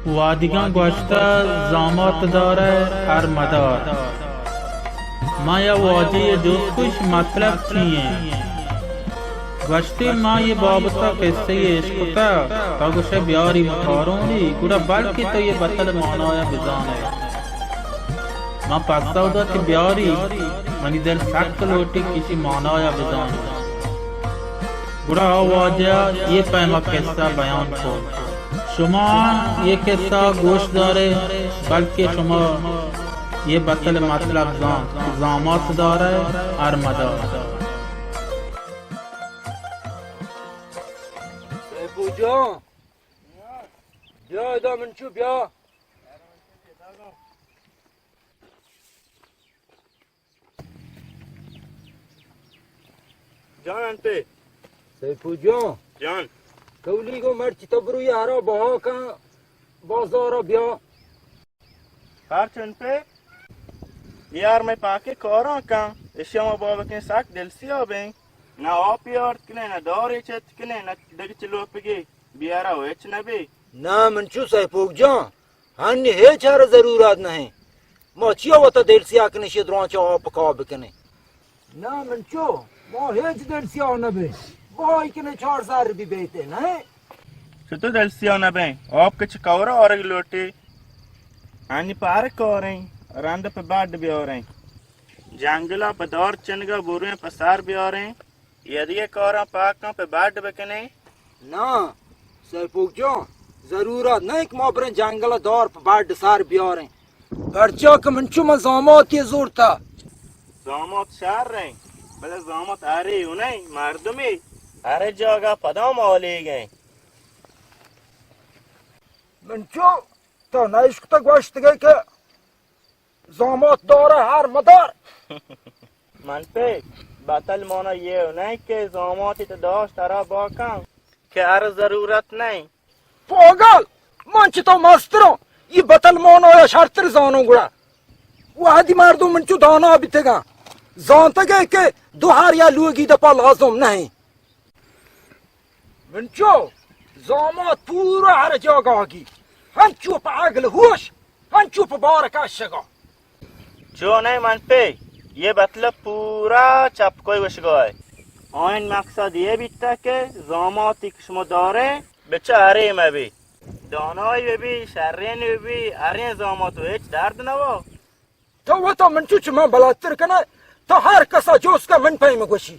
वादिगां गोश्ता जामत दारे हर मदार माया वाजी जोश कुछ मतलब चाहिए गोश्ती माँ ये बाबता किससे ये इश्क़ता तागुशे ब्यारी मुखारोंगी गुड़ा बल्कि तो ये बतल मानाया बिजान है माँ पास्ता उदा कि ब्यारी मनी दिल सख्त लोटी किसी मानाया बिजान गुड़ा आवाज़ा ये पैमा किस्सा बयान को शुमा ये किस्सा गोश्तदारे बल्कि शुमा ये बतल मतलब जामत दारे हर मदार بیا ادامه چو بیا جان انت سیفو جان جان کولی گو مرچی تو برو یارا با کن بازارا بیا هرچند पे यार मैं पाके कोरा का इश्यामा बाबा के साथ दिल से आवे ना आप यार कने ना दौरे चत कने ना दग चलो पगे बियारा होच ना बे ना मंचू सैफो जान हन्ने हे चार जरूरत नहीं मोचियो वता देर से आकने शिद्रों चा आप का बकने ना मंचू मो हेज देर से आना बे बोई कने 4000 भी बेते नहीं तो दिल से आना बे आप कुछ कोरा और लोटे आनी पार कोरे रंद पे बाड भी हो रहे जंगला पदौर चनगा बुरे पसार भी हो रहे यदि ये कोरा पाका पे बाड बकने ना सैफो जान जरूरत नहीं कि मोबरे जंगल दौर पे बाड सार भी हो रहे पर्चा के मंचू में जामत ये जोर था जामत शार रहे बले जामत आ रही हूँ नहीं मर्दमी अरे जगह पदाव मौली गए मंचू तो नाइश्क तक वाश्त गए के जामत दौरा हर मदार मन पे बतल मोना ये नहीं के जामत तो दोस्त तारा बाका के हर जरूरत नहीं पोगल मंच तो मास्टरों ये बतल मोनो या शर्तर जानो गुड़ा वो आदि मार दो मंचू दाना अभी तक जानते गए के दुहार या लुगी दपा लाजम नहीं मंचू जामत पूरा हर जगह की हम चुप आगल होश हम चुप बार का शगा जो नहीं मन पे ये मतलब पूरा चप कोई वश गए और मकसद ये भी था के जामत किस्म दौरे बेचारे में भी दोनों ये भी शर्रेन ये भी अरे जामत वेच दर्द ना वो तो मंचू चुमा बलात्तर करना तो हर कसा जो उसका मन पे में गोशी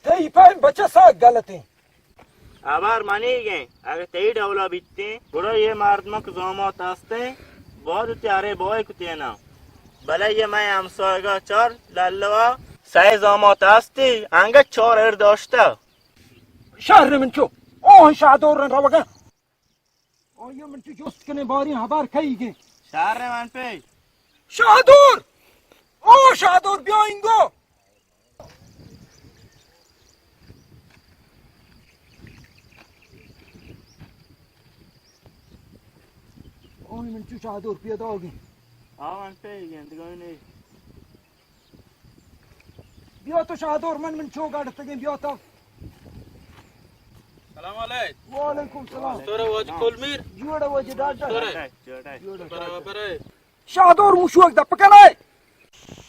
तेई पे बच्चा सा गलत है आबार मानी गए अगर तेई डवला बीतते बुरा ये मार्दमक जामत आस्ते बहुत त्यारे बॉय कुतिया ना भले ये मैं हम सोएगा चोर लल्लवा सही जामत आस्ती आंगे चोर एर दोस्ता शहर मंचू ओ शादोर रवगा ओ ये मंचू जोस्त कने बारी हबार खाईगे शहर रे मन पे शादोर ओ शादोर ब्योइंगो ओ मंचू शादोर पिया दोगे हाँ मन पे गेंद कोई नहीं बियो तो शादोर मन मंचू गाड़ते गए बियो तो सलाम अलैकुम वालेकुम सलाम तोरे वज कुलमीर जोड़ा वज डाटा तोरे जोड़ा बराबर है शादोर मुशुक दपकनाय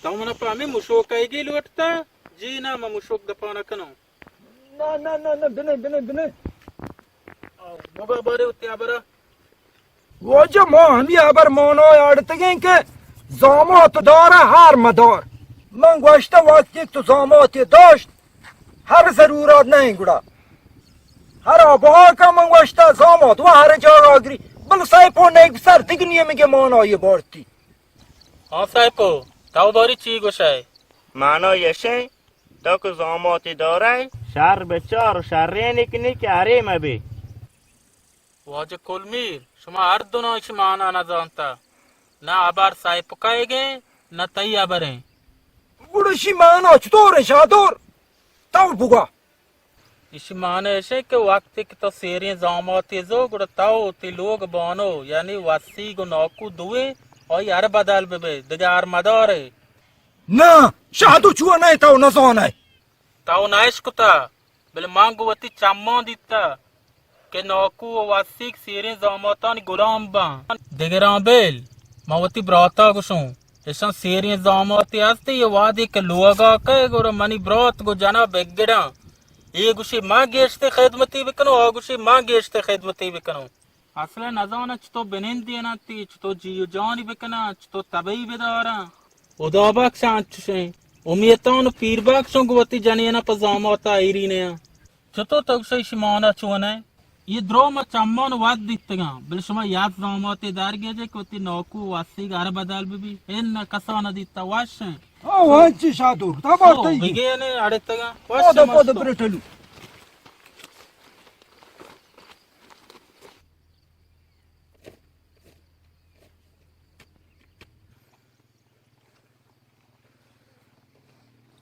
तमन पामी मुशोक आएगी लोटता जी ना म मुशोक दपाना कनो ना बिने मोबा बारे उत्या बरा वो जो मोहनी अबर मोनो आड़ते गए के जामत दौरा हार मदौर मन गोश्त वक्त तो जामत दोस्त हर जरूरत नहीं गुड़ा हर अबहा का मन गोश्त जामत वो हर जगह अग्री बल साइपो ने एक सर दिगनिए में के मोनो ये बढ़ती हाँ साइपो ताऊ बारी ची गोशाय मानो यशे तो को जामत दौराय शार बेचार शारे निकने के अरे में भी वज कुलमीर शुमा हर दोनों इस माना ना जानता ना आबार साइप काएगे न तई आबरे गुड़शी मानो चतोर शादोर ताऊ बुगा इस माने ऐसे के वक्त के तो सेरे जामत जो गुड़ ताऊ ते लोग बानो यानी वासी गो नौकू दुए और यार बदल बेबे दजार मदारे ना शादू चुआ नहीं ताऊ न जोन है ताऊ नाइश कुता बल मांगो वती चम्मो दिता که ناکو و وسیق سیرین زاماتان گلام با دیگران بیل موتی براتا گشون ایشان سیرین زاماتی هستی یه وادی که لوگا که گورا منی برات گو جنا بگیرن یه گوشی ما گشت خدمتی بکنو آ گوشی ما گشت خدمتی بکنو اصلا نزانه چطور بنندی نتی چطور جیو جانی بکنه چطور طبعی بدارن خدا بخشن چشین امیتان و پیر بخشن گوتی جنینا پا زاماتا ایرینه چطور تگشه شمانه چونه ये द्रो में चम्मन वाद दिखतेगा बिल शमा याद जामते दार गेजे कोती नौकू वासी गार बदल भी इन कसा न दिता वाश هانچی شادور تا بارتایی बिगे ने अड़तेगा پادا پادا برتلو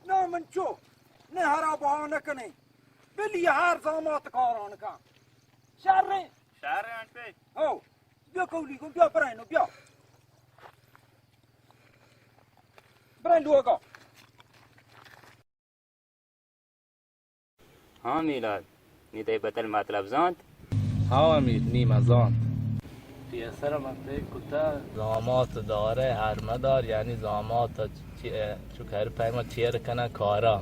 نه من چو نه هر بهانه کنی بلی هر زامات کاران کن شهر شهر من پی او بیا کولی کن بیا براینو بیا براین لوگا ها میلاد نیده بتل مطلب زاند ها امیر نیم از آن پیسر من فکر کتا زامات داره هر مدار یعنی زامات چو که پیما چیر کنه کارا